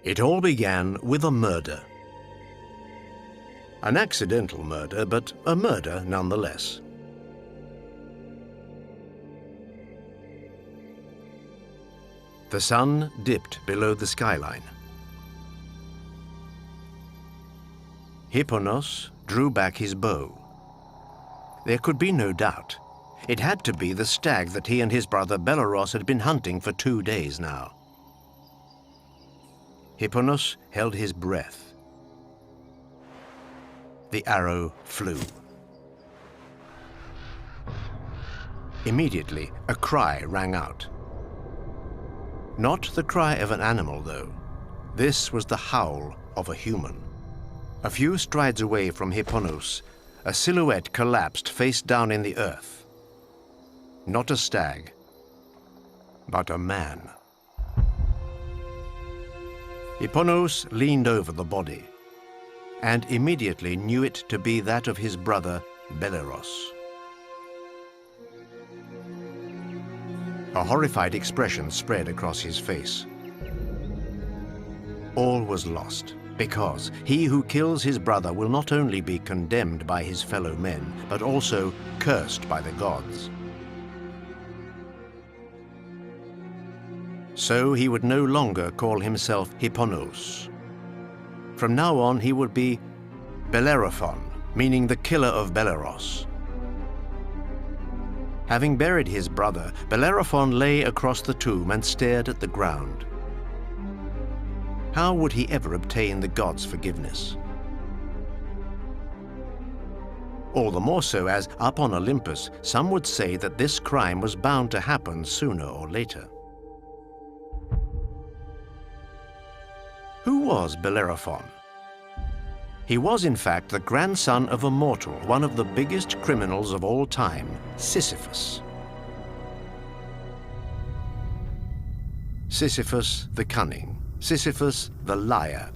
It all began with a murder. An accidental murder, but a murder nonetheless. The sun dipped below the skyline. Hipponos drew back his bow. There could be no doubt. It had to be the stag that he and his brother Bellerophon had been hunting for 2 days now. Hipponos held his breath. The arrow flew. Immediately, a cry rang out. Not the cry of an animal, though. This was the howl of a human. A few strides away from Hipponos, a silhouette collapsed face down in the earth. Not a stag, but a man. Hipponos leaned over the body and immediately knew it to be that of his brother Bellerophon. A horrified expression spread across his face. All was lost, because he who kills his brother will not only be condemned by his fellow men, but also cursed by the gods. So he would no longer call himself Hipponos. From now on, he would be Bellerophon, meaning the killer of Bellerophon. Having buried his brother, Bellerophon lay across the tomb and stared at the ground. How would he ever obtain the gods' forgiveness? All the more so as, up on Olympus, some would say that this crime was bound to happen sooner or later. Who was Bellerophon? He was, in fact, the grandson of a mortal, one of the biggest criminals of all time, Sisyphus. Sisyphus the cunning, Sisyphus the liar.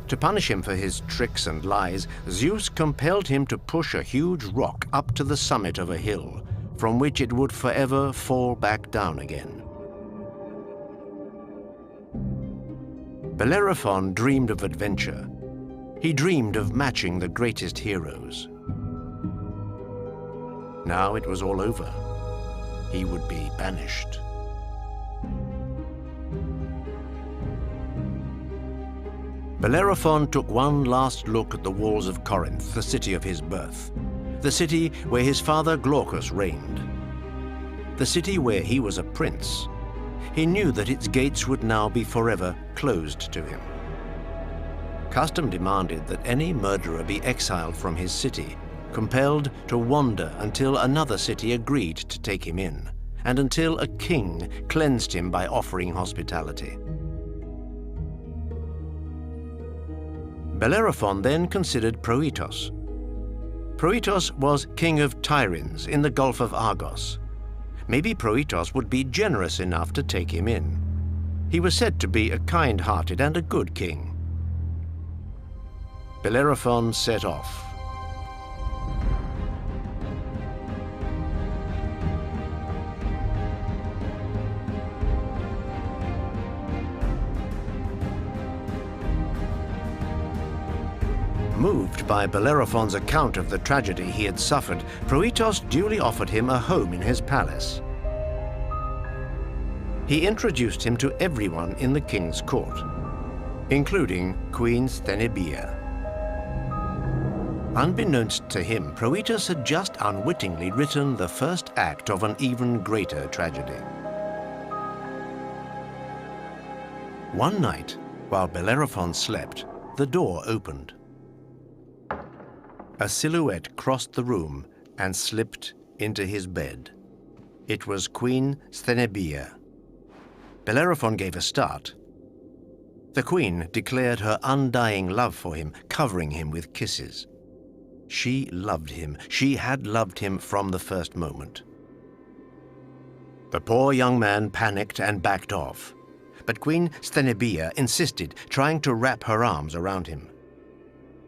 To punish him for his tricks and lies, Zeus compelled him to push a huge rock up to the summit of a hill, from which it would forever fall back down again. Bellerophon dreamed of adventure. He dreamed of matching the greatest heroes. Now it was all over. He would be banished. Bellerophon took one last look at the walls of Corinth, the city of his birth, the city where his father Glaucus reigned, the city where he was a prince. He knew that its gates would now be forever closed to him. Custom demanded that any murderer be exiled from his city, compelled to wander until another city agreed to take him in, and until a king cleansed him by offering hospitality. Bellerophon then considered Proetos. Proetos was king of Tyrins in the Gulf of Argos. Maybe Proetos would be generous enough to take him in. He was said to be a kind-hearted and a good king. Bellerophon set off. Moved by Bellerophon's account of the tragedy he had suffered, Proetos duly offered him a home in his palace. He introduced him to everyone in the king's court, including Queen Sthenebia. Unbeknownst to him, Proetos had just unwittingly written the first act of an even greater tragedy. One night, while Bellerophon slept, the door opened. A silhouette crossed the room and slipped into his bed. It was Queen Sthenebia. Bellerophon gave a start. The queen declared her undying love for him, covering him with kisses. She loved him. She had loved him from the first moment. The poor young man panicked and backed off. But Queen Sthenebia insisted, trying to wrap her arms around him.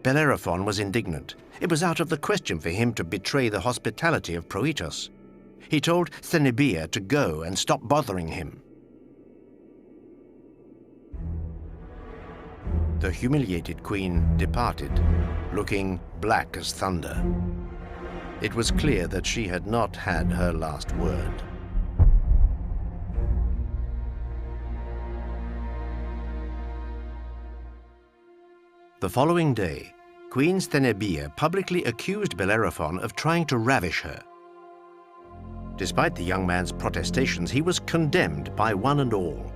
Bellerophon was indignant. It was out of the question for him to betray the hospitality of Proetos. He told Sthenebia to go and stop bothering him. The humiliated queen departed, looking black as thunder. It was clear that she had not had her last word. The following day, Queen Sthenebia publicly accused Bellerophon of trying to ravish her. Despite the young man's protestations, he was condemned by one and all.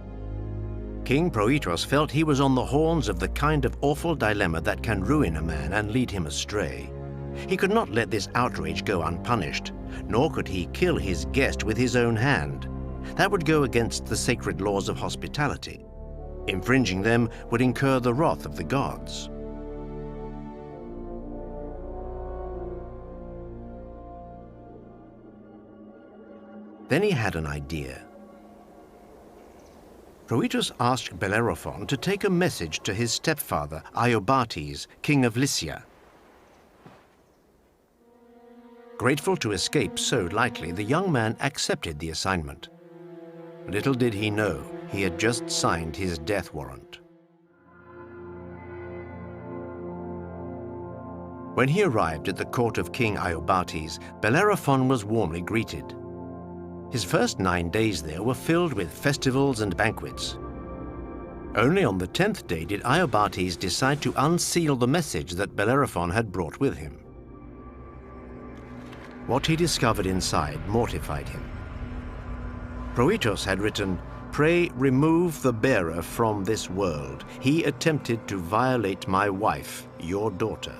King Proetos felt he was on the horns of the kind of awful dilemma that can ruin a man and lead him astray. He could not let this outrage go unpunished, nor could he kill his guest with his own hand. That would go against the sacred laws of hospitality. Infringing them would incur the wrath of the gods. Then he had an idea. Proetos asked Bellerophon to take a message to his stepfather, Iobates, king of Lycia. Grateful to escape so lightly, the young man accepted the assignment. Little did he know, he had just signed his death warrant. When he arrived at the court of King Iobates, Bellerophon was warmly greeted. His first 9 days there were filled with festivals and banquets. Only on the 10th day did Iobates decide to unseal the message that Bellerophon had brought with him. What he discovered inside mortified him. Proetos had written, "Pray remove the bearer from this world. He attempted to violate my wife, your daughter."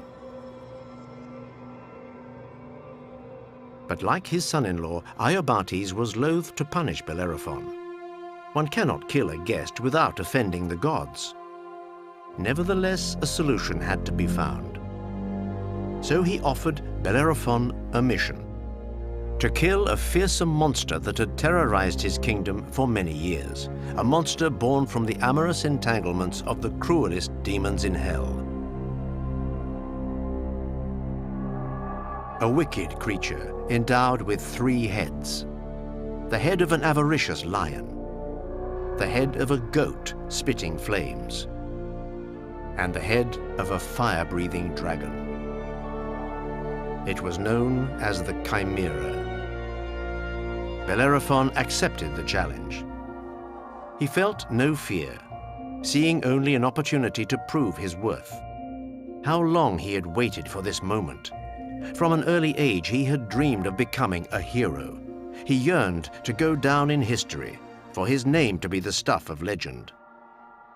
But like his son-in-law, Iobates was loath to punish Bellerophon. One cannot kill a guest without offending the gods. Nevertheless, a solution had to be found. So he offered Bellerophon a mission: to kill a fearsome monster that had terrorized his kingdom for many years, a monster born from the amorous entanglements of the cruelest demons in hell. A wicked creature endowed with 3 heads: the head of an avaricious lion, the head of a goat spitting flames, and the head of a fire-breathing dragon. It was known as the Chimera. Bellerophon accepted the challenge. He felt no fear, seeing only an opportunity to prove his worth. How long he had waited for this moment. From an early age, he had dreamed of becoming a hero. He yearned to go down in history, for his name to be the stuff of legend.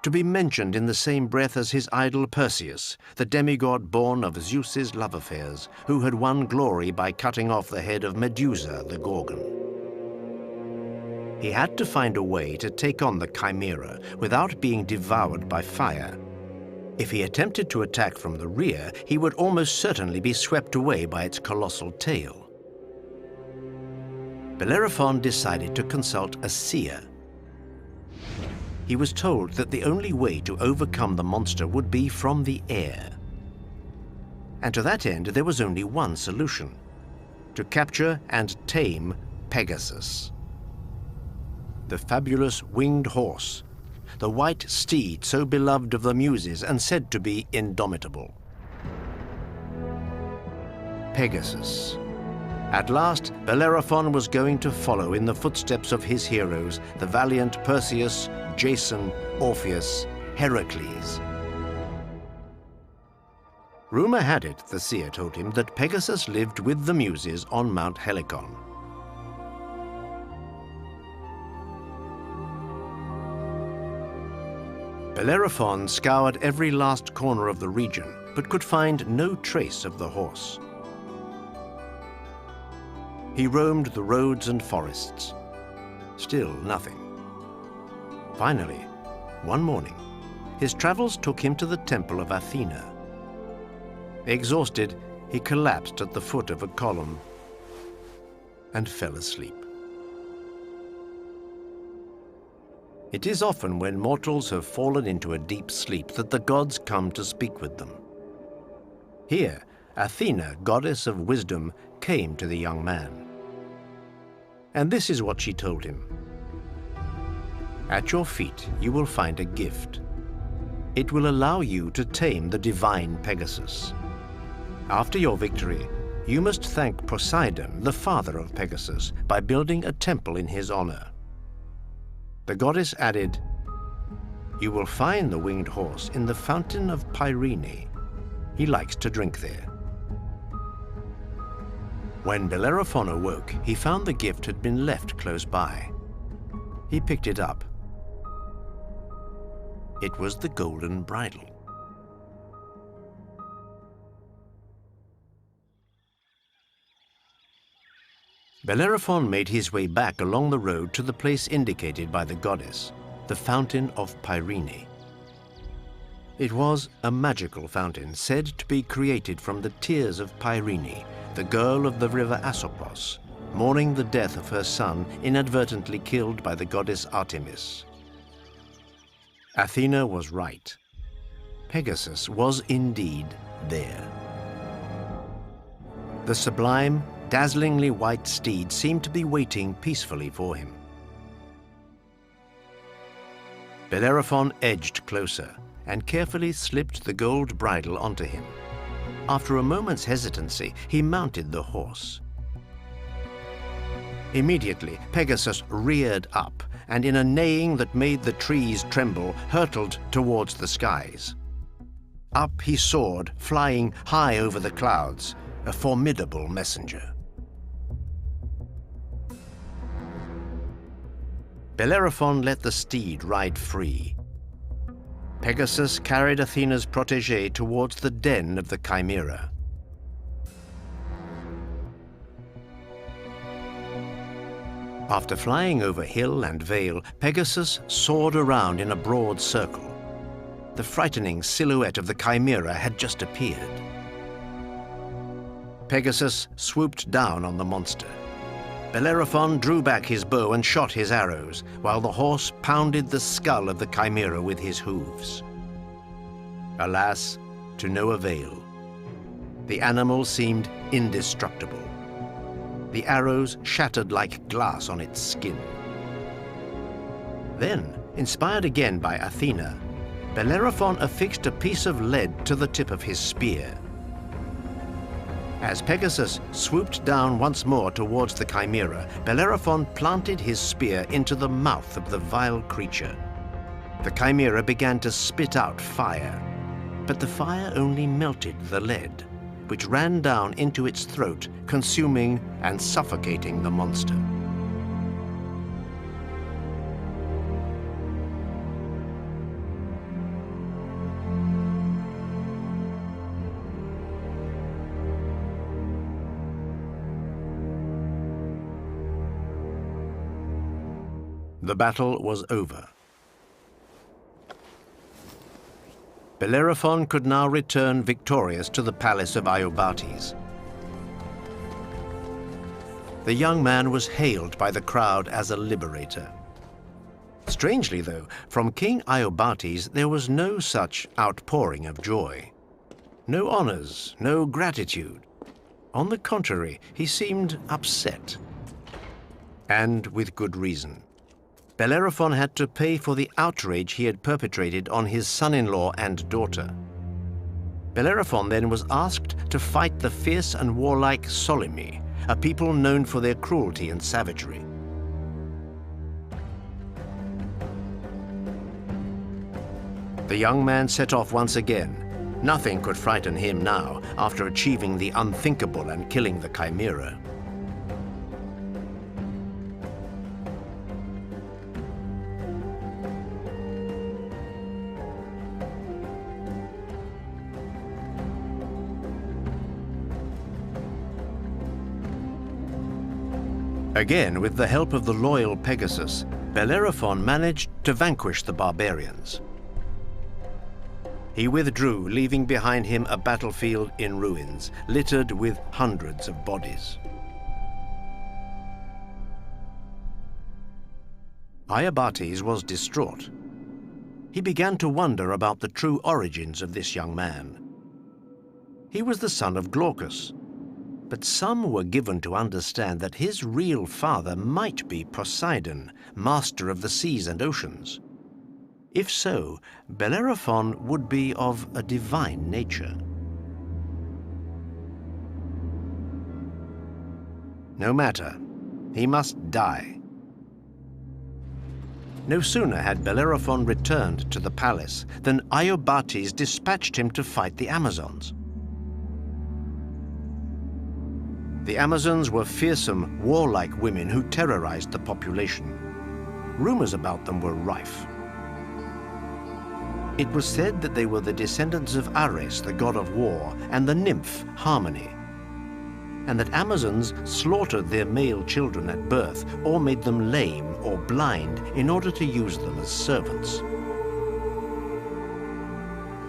To be mentioned in the same breath as his idol Perseus, the demigod born of Zeus's love affairs, who had won glory by cutting off the head of Medusa the Gorgon. He had to find a way to take on the Chimera without being devoured by fire. If he attempted to attack from the rear, he would almost certainly be swept away by its colossal tail. Bellerophon decided to consult a seer. He was told that the only way to overcome the monster would be from the air. And to that end, there was only one solution: to capture and tame Pegasus, the fabulous winged horse, the white steed so beloved of the Muses and said to be indomitable. Pegasus. At last, Bellerophon was going to follow in the footsteps of his heroes, the valiant Perseus, Jason, Orpheus, Heracles. Rumor had it, the seer told him, that Pegasus lived with the Muses on Mount Helicon. Bellerophon scoured every last corner of the region, but could find no trace of the horse. He roamed the roads and forests. Still nothing. Finally, one morning, his travels took him to the temple of Athena. Exhausted, he collapsed at the foot of a column and fell asleep. It is often when mortals have fallen into a deep sleep that the gods come to speak with them. Here, Athena, goddess of wisdom, came to the young man. And this is what she told him: "At your feet you will find a gift. It will allow you to tame the divine Pegasus. After your victory, you must thank Poseidon, the father of Pegasus, by building a temple in his honor. The goddess added, "You will find the winged horse in the fountain of Pyrene. He likes to drink there." When Bellerophon awoke, he found the gift had been left close by. He picked it up. It was the golden bridle. Bellerophon made his way back along the road to the place indicated by the goddess, the fountain of Pyrene. It was a magical fountain said to be created from the tears of Pyrene, the girl of the river Asopos, mourning the death of her son inadvertently killed by the goddess Artemis. Athena was right. Pegasus was indeed there. The sublime, dazzlingly white steed seemed to be waiting peacefully for him. Bellerophon edged closer and carefully slipped the gold bridle onto him. After a moment's hesitancy, he mounted the horse. Immediately, Pegasus reared up and, in a neighing that made the trees tremble, hurtled towards the skies. Up he soared, flying high over the clouds, a formidable messenger. Bellerophon let the steed ride free. Pegasus carried Athena's protégé towards the den of the Chimera. After flying over hill and vale, Pegasus soared around in a broad circle. The frightening silhouette of the Chimera had just appeared. Pegasus swooped down on the monster. Bellerophon drew back his bow and shot his arrows, while the horse pounded the skull of the Chimera with his hooves. Alas, to no avail. The animal seemed indestructible. The arrows shattered like glass on its skin. Then, inspired again by Athena, Bellerophon affixed a piece of lead to the tip of his spear. As Pegasus swooped down once more towards the Chimera, Bellerophon planted his spear into the mouth of the vile creature. The Chimera began to spit out fire, but the fire only melted the lead, which ran down into its throat, consuming and suffocating the monster. The battle was over. Bellerophon could now return victorious to the palace of Iobates. The young man was hailed by the crowd as a liberator. Strangely, though, from King Iobates there was no such outpouring of joy. No honors, no gratitude. On the contrary, he seemed upset. And with good reason. Bellerophon had to pay for the outrage he had perpetrated on his son-in-law and daughter. Bellerophon then was asked to fight the fierce and warlike Solymi, a people known for their cruelty and savagery. The young man set off once again. Nothing could frighten him now, after achieving the unthinkable and killing the Chimera. Again, with the help of the loyal Pegasus, Bellerophon managed to vanquish the barbarians. He withdrew, leaving behind him a battlefield in ruins, littered with hundreds of bodies. Iobates was distraught. He began to wonder about the true origins of this young man. He was the son of Glaucus, but some were given to understand that his real father might be Poseidon, master of the seas and oceans. If so, Bellerophon would be of a divine nature. No matter, he must die. No sooner had Bellerophon returned to the palace than Iobates dispatched him to fight the Amazons. The Amazons were fearsome, warlike women who terrorized the population. Rumors about them were rife. It was said that they were the descendants of Ares, the god of war, and the nymph Harmony, and that Amazons slaughtered their male children at birth or made them lame or blind in order to use them as servants.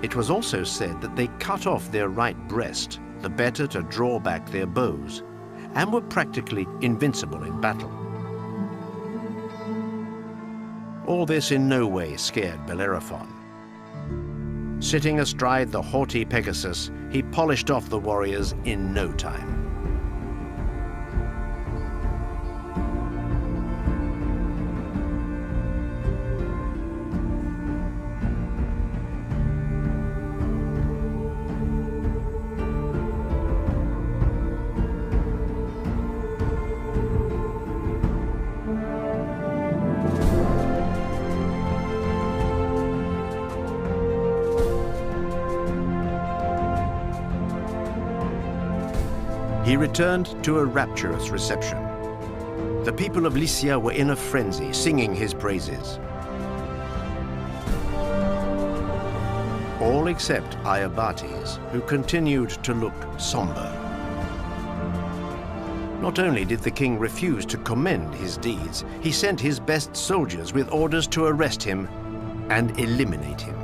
It was also said that they cut off their right breast, the better to draw back their bows, and were practically invincible in battle. All this in no way scared Bellerophon. Sitting astride the haughty Pegasus, he polished off the warriors in no time. He returned to a rapturous reception. The people of Lycia were in a frenzy, singing his praises. All except Iobates, who continued to look somber. Not only did the king refuse to commend his deeds, he sent his best soldiers with orders to arrest him and eliminate him.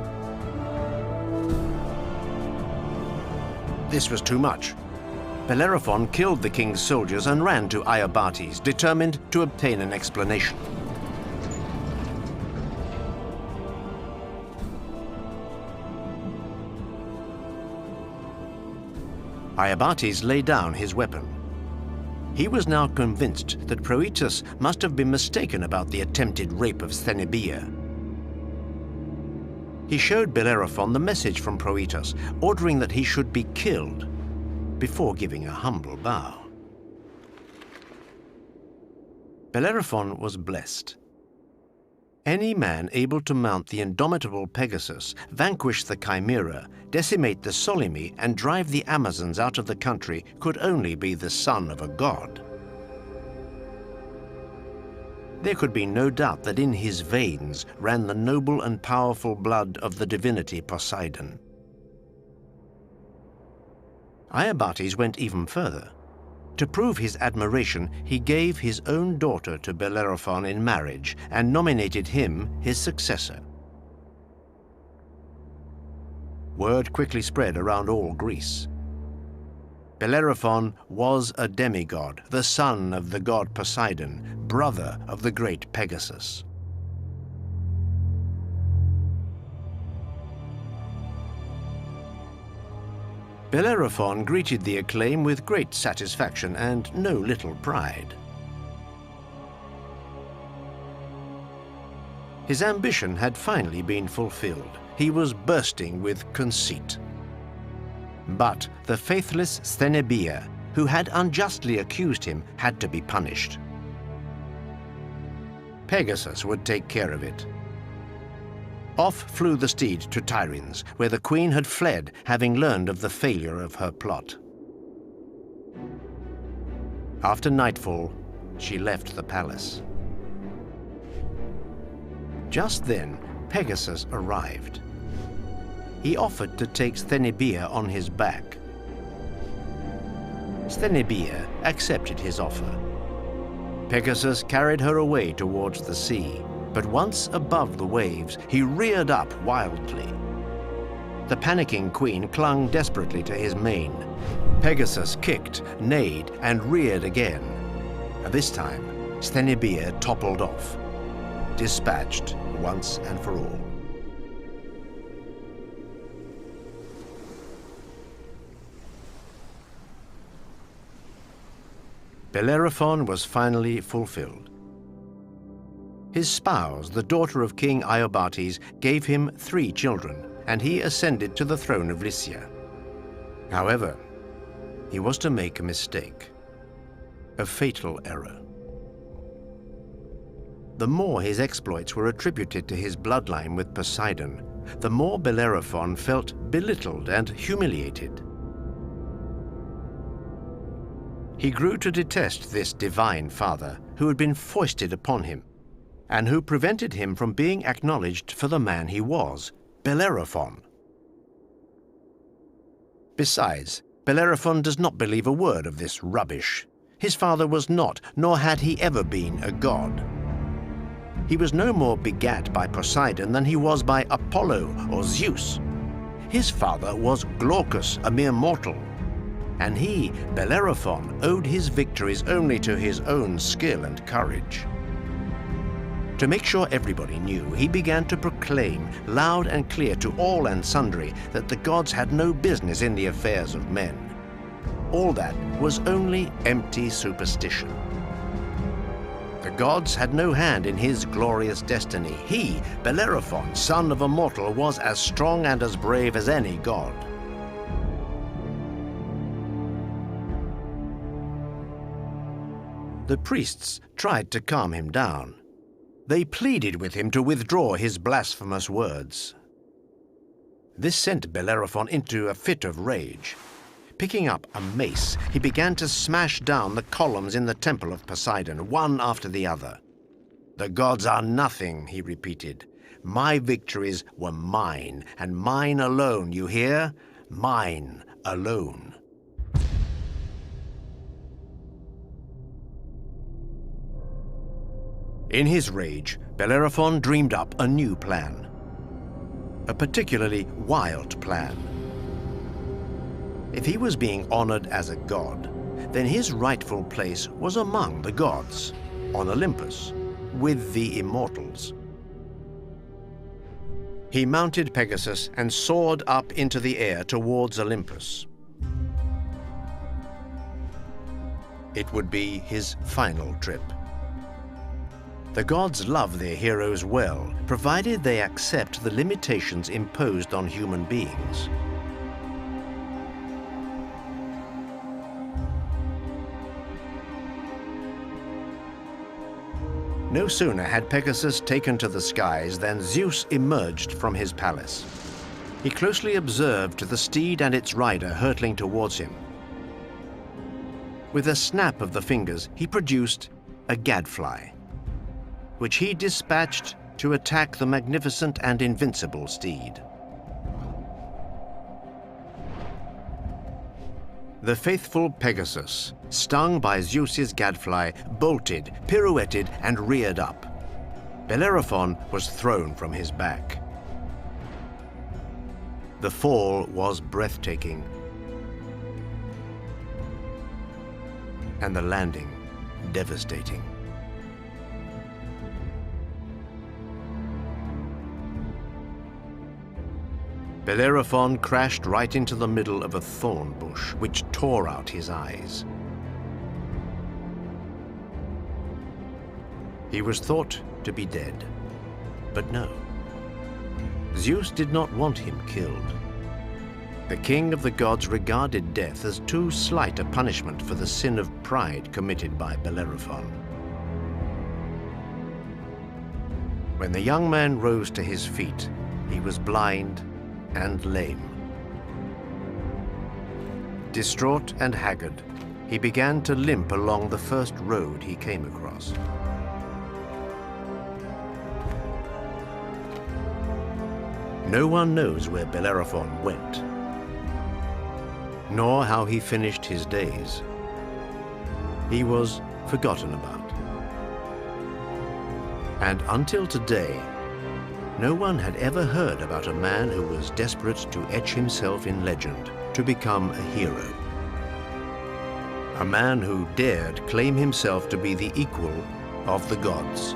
This was too much. Bellerophon killed the king's soldiers and ran to Iobates, determined to obtain an explanation. Iobates laid down his weapon. He was now convinced that Proetus must have been mistaken about the attempted rape of Sthenebia. He showed Bellerophon the message from Proetus, ordering that he should be killed, before giving a humble bow. Bellerophon was blessed. Any man able to mount the indomitable Pegasus, vanquish the Chimera, decimate the Solymi, and drive the Amazons out of the country could only be the son of a god. There could be no doubt that in his veins ran the noble and powerful blood of the divinity Poseidon. Iobates went even further. To prove his admiration, he gave his own daughter to Bellerophon in marriage and nominated him his successor. Word quickly spread around all Greece. Bellerophon was a demigod, the son of the god Poseidon, brother of the great Pegasus. Bellerophon greeted the acclaim with great satisfaction and no little pride. His ambition had finally been fulfilled. He was bursting with conceit. But the faithless Sthenebia, who had unjustly accused him, had to be punished. Pegasus would take care of it. Off flew the steed to Tiryns, where the queen had fled, having learned of the failure of her plot. After nightfall, she left the palace. Just then, Pegasus arrived. He offered to take Sthenebia on his back. Sthenebia accepted his offer. Pegasus carried her away towards the sea. But once above the waves, he reared up wildly. The panicking queen clung desperately to his mane. Pegasus kicked, neighed, and reared again. This time, Sthenebia toppled off, dispatched once and for all. Bellerophon was finally fulfilled. His spouse, the daughter of King Iobates, gave him 3 children, and he ascended to the throne of Lycia. However, he was to make a mistake, a fatal error. The more his exploits were attributed to his bloodline with Poseidon, the more Bellerophon felt belittled and humiliated. He grew to detest this divine father who had been foisted upon him, and who prevented him from being acknowledged for the man he was, Bellerophon. Besides, Bellerophon does not believe a word of this rubbish. His father was not, nor had he ever been, a god. He was no more begat by Poseidon than he was by Apollo or Zeus. His father was Glaucus, a mere mortal, and he, Bellerophon, owed his victories only to his own skill and courage. To make sure everybody knew, he began to proclaim loud and clear to all and sundry that the gods had no business in the affairs of men. All that was only empty superstition. The gods had no hand in his glorious destiny. He, Bellerophon, son of a mortal, was as strong and as brave as any god. The priests tried to calm him down. They pleaded with him to withdraw his blasphemous words. This sent Bellerophon into a fit of rage. Picking up a mace, he began to smash down the columns in the temple of Poseidon, one after the other. "The gods are nothing," he repeated. "My victories were mine, and mine alone, you hear? Mine alone." In his rage, Bellerophon dreamed up a new plan. A particularly wild plan. If he was being honored as a god, then his rightful place was among the gods, on Olympus, with the immortals. He mounted Pegasus and soared up into the air towards Olympus. It would be his final trip. The gods love their heroes well, provided they accept the limitations imposed on human beings. No sooner had Pegasus taken to the skies than Zeus emerged from his palace. He closely observed the steed and its rider hurtling towards him. With a snap of the fingers, he produced a gadfly, which he dispatched to attack the magnificent and invincible steed. The faithful Pegasus, stung by Zeus's gadfly, bolted, pirouetted, and reared up. Bellerophon was thrown from his back. The fall was breathtaking, and the landing devastating. Bellerophon crashed right into the middle of a thorn bush, which tore out his eyes. He was thought to be dead, but no. Zeus did not want him killed. The king of the gods regarded death as too slight a punishment for the sin of pride committed by Bellerophon. When the young man rose to his feet, he was blind and lame. Distraught and haggard, he began to limp along the first road he came across. No one knows where Bellerophon went, nor how he finished his days. He was forgotten about. And until today, no one had ever heard about a man who was desperate to etch himself in legend, to become a hero. A man who dared claim himself to be the equal of the gods.